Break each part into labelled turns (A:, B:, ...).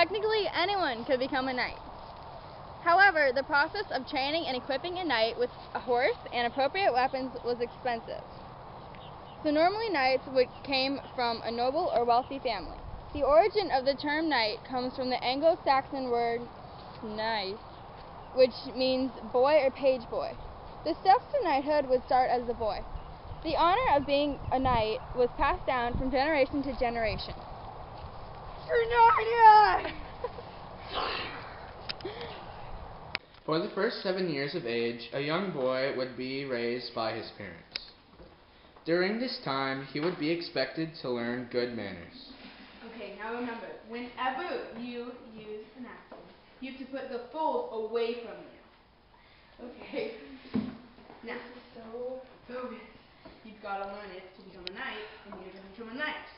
A: Technically, anyone could become a knight. However, the process of training and equipping a knight with a horse and appropriate weapons was expensive. So normally knights came from a noble or wealthy family. The origin of the term knight comes from the Anglo-Saxon word knight, which means boy or page boy. The steps to knighthood would start as a boy. The honor of being a knight was passed down from generation to generation.
B: For the first 7 years of age, a young boy would be raised by his parents. During this time, he would be expected to learn good manners.
C: Okay, now remember, whenever you use a napkin, you have to put the fold away from you. Okay. Now, this is so focused. You've got to learn it to become a knight, and you're going to become a knight.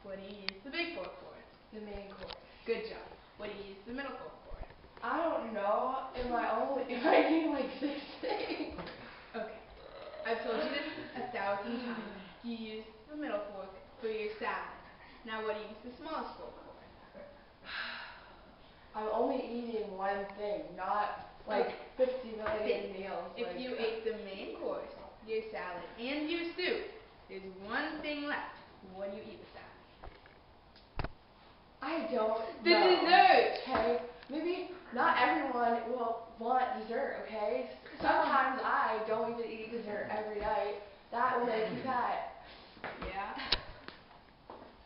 C: What do you use the big fork for?
D: The main course.
C: Good job. What do you use the middle fork for?
D: I don't know. If I need like 6 things.
C: Okay. I've told you this 1,000 times. You use the middle fork for your salad. Now what do you use the smallest fork for?
D: I'm only eating one thing, not like 50 million meals.
C: If you ate the main course, your salad, and your soup, there's one thing left. What do you eat with that?
D: I don't know.
C: The dessert!
D: Okay? Maybe not everyone will want dessert, okay? Sometimes I don't even eat dessert every night. That will make you fat.
C: Yeah?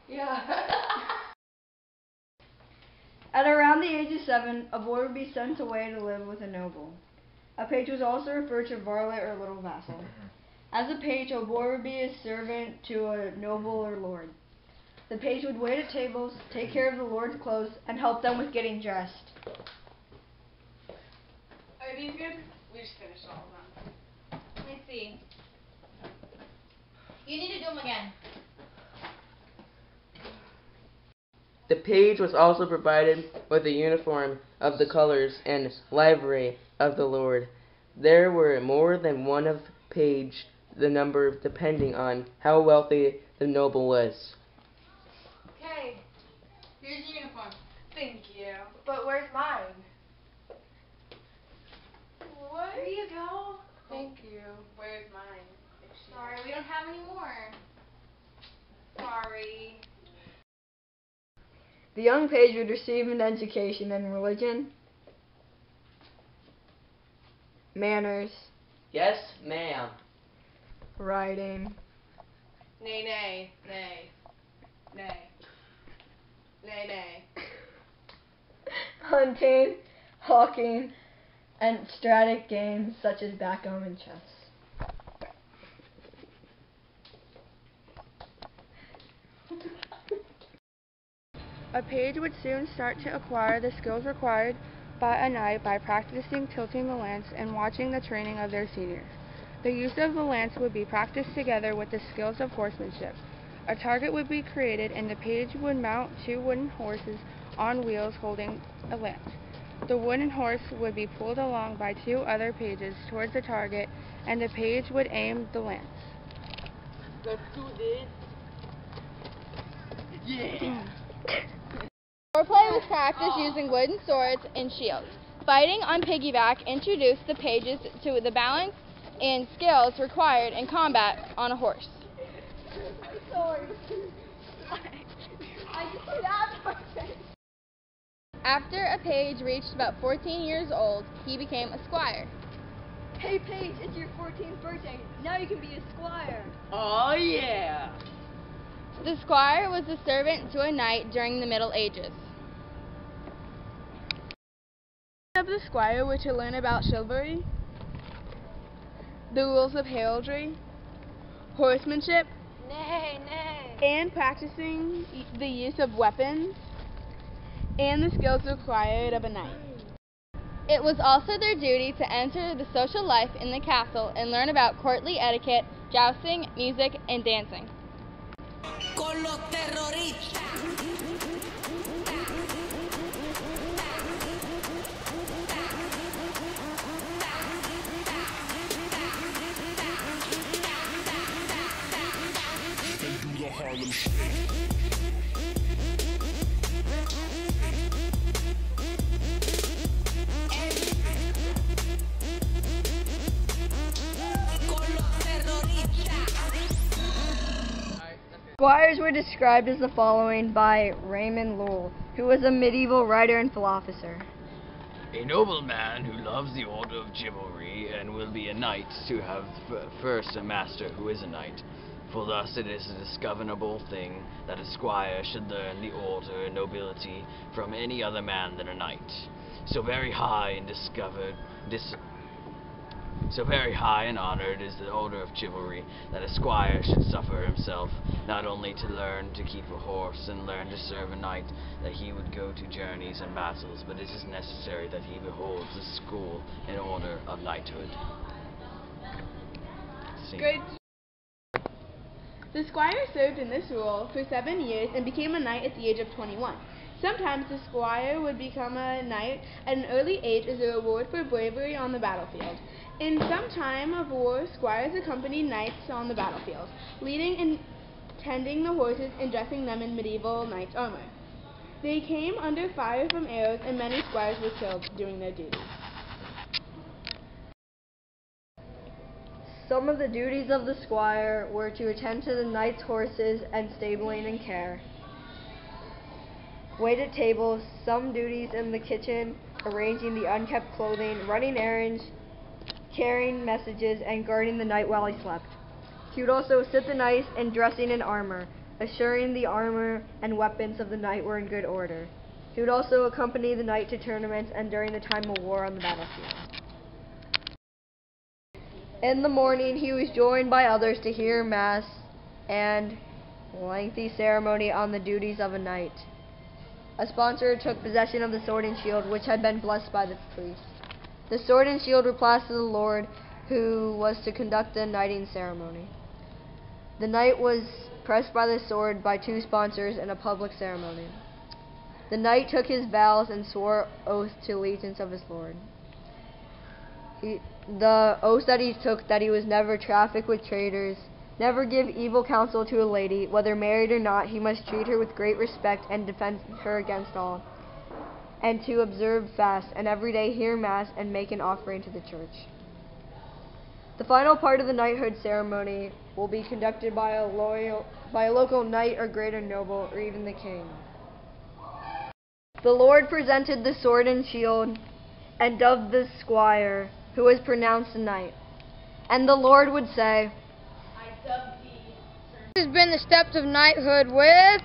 D: Yeah.
E: At around the age of 7, a boy would be sent away to live with a noble. A page was also referred to varlet or little vassal. As a page, a boy would be a servant to a noble or lord. The page would wait at tables, take care of the lord's clothes, and help them with getting dressed.
C: Are these good? We just finished all of them.
A: Let me see. You need to do them again.
F: The page was also provided with a uniform of the colors and livery of the lord. There were more than one of page, the number depending on how wealthy the noble was.
C: Okay, here's your uniform. Thank you.
D: But where's mine?
C: What?
D: Here you go. Thank you.
C: Where's mine?
A: Sorry, we don't have any more.
C: Sorry.
E: The young page would receive an education in religion, manners,
F: Yes, ma'am.
E: writing,
C: Nay, nay, nay. Nay. Nay, nay.
E: hunting, hawking, and strategic games such as backgammon and chess.
G: A page would soon start to acquire the skills required by a knight by practicing tilting the lance and watching the training of their seniors. The use of the lance would be practiced together with the skills of horsemanship. A target would be created and the page would mount 2 wooden horses on wheels holding a lance. The wooden horse would be pulled along by 2 other pages towards the target and the page would aim the lance.
F: Let's do this. Yeah.
A: Swordplay was practiced using wooden swords and shields. Fighting on piggyback introduced the pages to the balance and skills required in combat on a horse. After a page reached about 14 years old, he became a squire.
E: Hey Paige, it's your 14th birthday. Now you can be a squire.
F: Oh yeah.
A: The squire was the servant to a knight during the Middle Ages.
G: Of the squire were to learn about chivalry, the rules of heraldry, horsemanship, and practicing the use of weapons, and the skills required of a knight.
A: It was also their duty to enter the social life in the castle and learn about courtly etiquette, jousting, music, and dancing.
H: Con los terroristas. Harlem Shake.
E: Squires were described as the following by Raymond Lull, who was a medieval writer and philosopher.
I: A nobleman who loves the order of chivalry and will be a knight to have first a master who is a knight. For thus it is a discoverable thing that a squire should learn the order and nobility from any other man than a knight. So very high and honored is the order of chivalry that a squire should suffer himself, not only to learn to keep a horse and learn to serve a knight, that he would go to journeys and battles, but it is necessary that he beholds the school and order of knighthood.
C: Good. The squire served in this role for 7 years and became a knight at the age of 21. Sometimes the squire would become a knight at an early age as a reward for bravery on the battlefield. In some time of war, squires accompanied knights on the battlefield, leading and tending the horses and dressing them in medieval knight's armor. They came under fire from arrows, and many squires were killed doing their duty.
E: Some of the duties of the squire were to attend to the knight's horses and stabling and care, wait at tables, some duties in the kitchen, arranging the unkept clothing, running errands, carrying messages, and guarding the knight while he slept. He would also sit the knight and dressing in armor, assuring the armor and weapons of the knight were in good order. He would also accompany the knight to tournaments and during the time of war on the battlefield. In the morning, he was joined by others to hear mass and lengthy ceremony on the duties of a knight. A sponsor took possession of the sword and shield, which had been blessed by the priest. The sword and shield were passed to the lord, who was to conduct the knighting ceremony. The knight was pressed by the sword by 2 sponsors in a public ceremony. The knight took his vows and swore oath to allegiance of his lord. The oath that he took, that he was never traffic with traitors, never give evil counsel to a lady, whether married or not. He must treat her with great respect and defend her against all, and to observe fast, and every day hear mass and make an offering to the church. The final part of the knighthood ceremony will be conducted by a local knight or greater noble, or even the king. The lord presented the sword and shield and dubbed the squire, who was pronounced a knight. And the lord would say,
A: This has been the steps of knighthood with